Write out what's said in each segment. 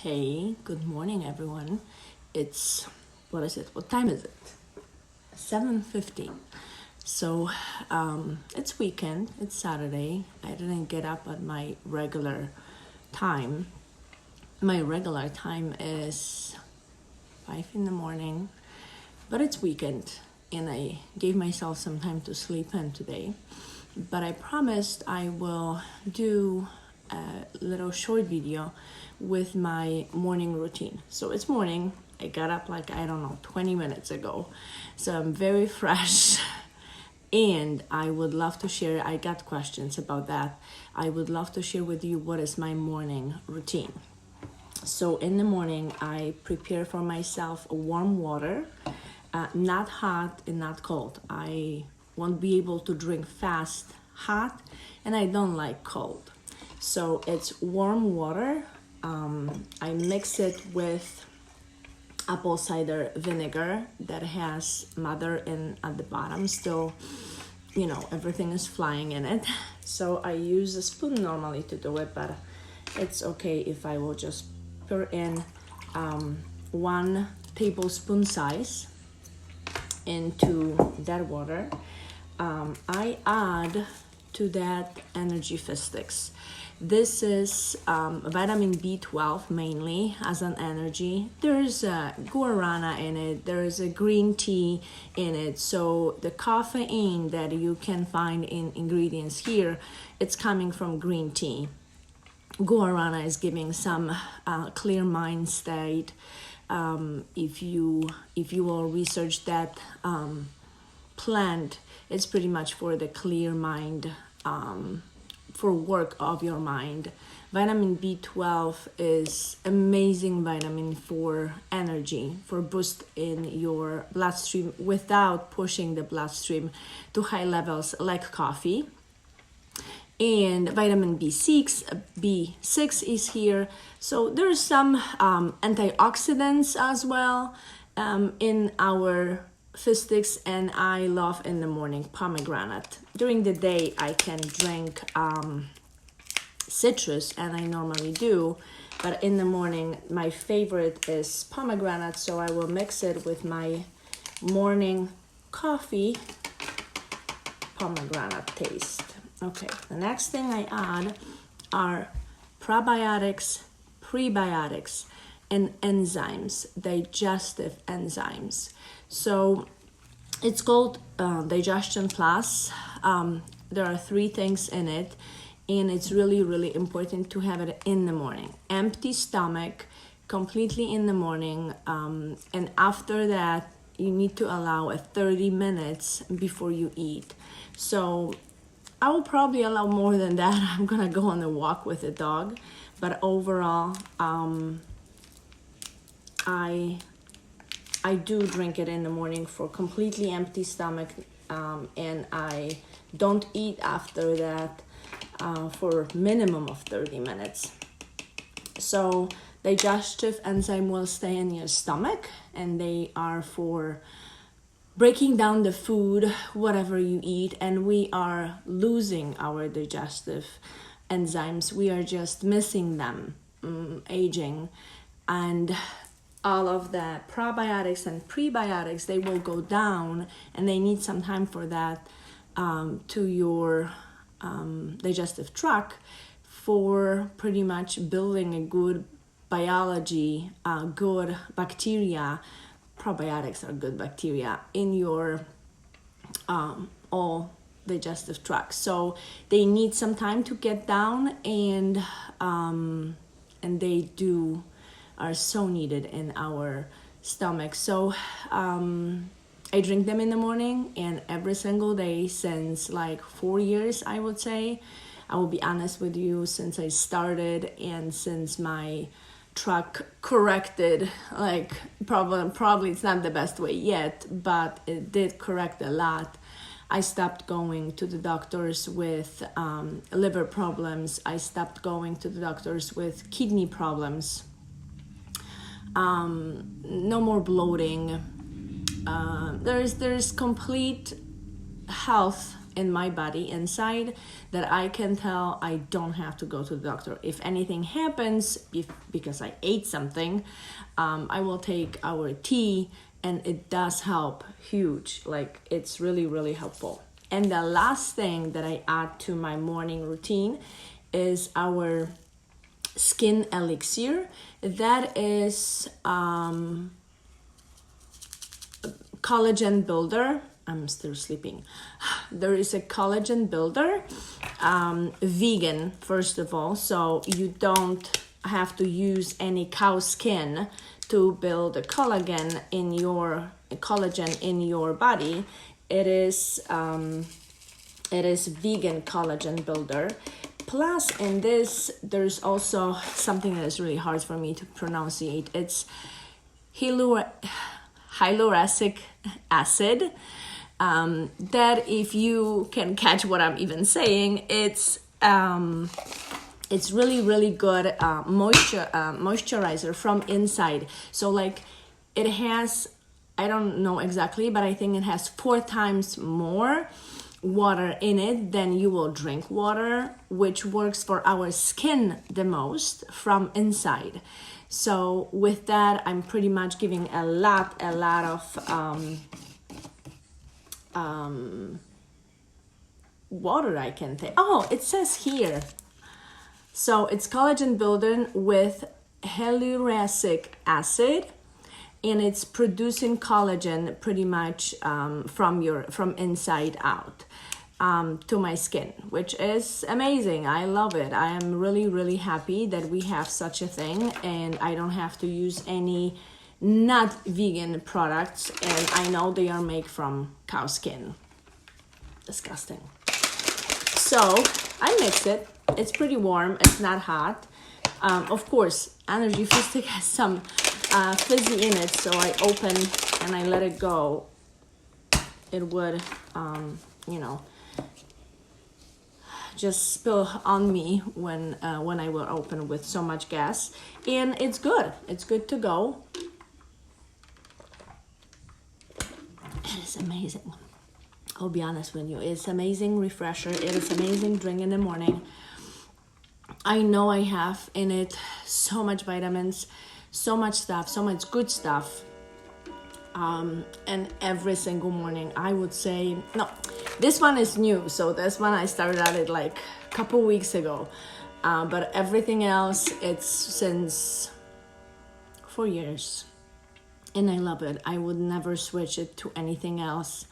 Hey, good morning everyone. What is it? What time is it? 7:50. So, it's weekend, it's Saturday. I didn't get up at my regular time. My regular time is 5 in the morning, but it's weekend and I gave myself some time to sleep in today. But I promised I will do a little short video with my morning routine. So it's morning. I got up 20 minutes ago. So I'm very fresh and I would love to share. I got questions about that. I would love to share with you what is my morning routine. So in the morning, I prepare for myself warm water, not hot and not cold. I won't be able to drink fast hot and I don't like cold. So it's warm water. I mix it with apple cider vinegar that has mother in at the bottom. Still, everything is flying in it. So I use a spoon normally to do it, but it's okay if I will just pour in 1 tablespoon size into that water. I add to that energy Fizz Sticks. This is vitamin B12 mainly as an energy. There's guarana in it. There's a green tea in it. So the caffeine that you can find in ingredients here, it's coming from green tea. Guarana is giving some clear mind state. If you will research that plant, it's pretty much for the clear mind. For work of your mind. Vitamin B12 is amazing vitamin for energy, for boost in your bloodstream without pushing the bloodstream to high levels like coffee. And vitamin B6 is here. So there's some antioxidants as well in our Fizz Sticks, and I love in the morning pomegranate. During the day I can drink citrus, and I normally do, but in the morning my favorite is pomegranate, so I will mix it with my morning coffee. Pomegranate taste. Okay, the next thing I add are probiotics, prebiotics, and enzymes, digestive enzymes. So it's called Digestion Plus. There are 3 things in it, and it's really, really important to have it in the morning. Empty stomach, completely in the morning, and after that, you need to allow 30 minutes before you eat. So I will probably allow more than that. I'm gonna go on a walk with the dog, but overall, I do drink it in the morning for completely empty stomach, and I don't eat after that for minimum of 30 minutes. So digestive enzyme will stay in your stomach, and they are for breaking down the food, whatever you eat, and we are losing our digestive enzymes. We are just missing them, aging, and all of the probiotics and prebiotics, they will go down, and they need some time for that to your digestive tract for pretty much building a good biology, good bacteria. Probiotics are good bacteria in your all digestive tract. So they need some time to get down, and they are so needed in our stomach. So I drink them in the morning, and every single day since 4 years, I would say. I will be honest with you, since I started and since my truck corrected, probably it's not the best way yet, but it did correct a lot. I stopped going to the doctors with liver problems. I stopped going to the doctors with kidney problems. No more bloating. There's complete health in my body inside that I can tell I don't have to go to the doctor. If anything happens, because I ate something, I will take our tea, and it does help huge. Like, it's really, really helpful. And the last thing that I add to my morning routine is our skin elixir. That is collagen builder. I'm still sleeping. There is a collagen builder, vegan, first of all, so you don't have to use any cow skin to build a collagen in your body. It is vegan collagen builder. Plus, in this, there's also something that is really hard for me to pronunciate. It's hyaluronic acid. That, if you can catch what I'm even saying, it's really, really good moisturizer from inside. So like, it has, I don't know exactly, but I think it has 4 times more water in it than you will drink water, which works for our skin the most from inside. So with that, I'm pretty much giving a lot of water I can take. Oh, it says here. So it's collagen building with hyaluronic acid, and it's producing collagen pretty much from inside out to my skin, which is amazing. I love it. I am really, really happy that we have such a thing, and I don't have to use any not vegan products, and I know they are made from cow skin. Disgusting. So I mix it. It's pretty warm. It's not hot. Of course, Energy Fizz Stick has some fizzy in it, so I open and I let it go. It would, just spill on me when I will open with so much gas. And it's good. It's good to go. It is amazing. I'll be honest with you. It's amazing refresher. It is amazing drink in the morning. I know I have in it so much vitamins, so much stuff, so much good stuff. And every single morning, I would say, no, this one is new. So this one I started at it like a couple weeks ago. But everything else, it's since 4 years. And I love it. I would never switch it to anything else.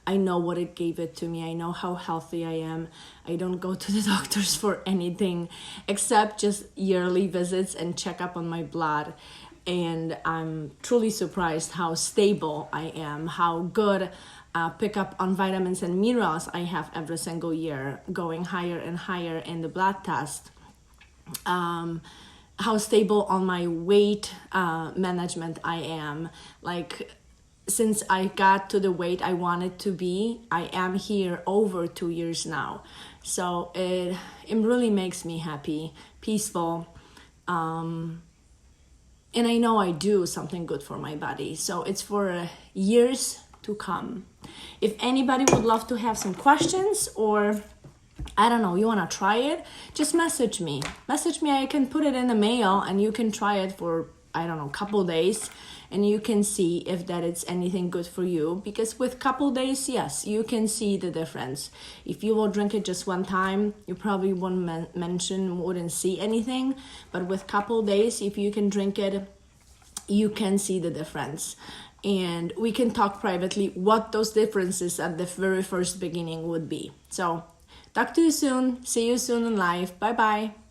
I know what it gave it to me. I know how healthy I am. I don't go to the doctors for anything except just yearly visits and check up on my blood. And I'm truly surprised how stable I am, how good pickup on vitamins and minerals I have every single year, going higher and higher in the blood test. How stable on my weight management I am. Like, since I got to the weight I wanted to be, I am here over 2 years now. So it really makes me happy, peaceful. And I know I do something good for my body. So it's for years to come. If anybody would love to have some questions, or I don't know, you want to try it, just message me. I can put it in the mail and you can try it for, I don't know, a couple days, and you can see if that is anything good for you. Because with couple days, yes, you can see the difference. If you will drink it just one time, you probably wouldn't see anything. But with couple days, if you can drink it, you can see the difference. And we can talk privately what those differences at the very first beginning would be. So talk to you soon. See you soon in live. Bye-bye.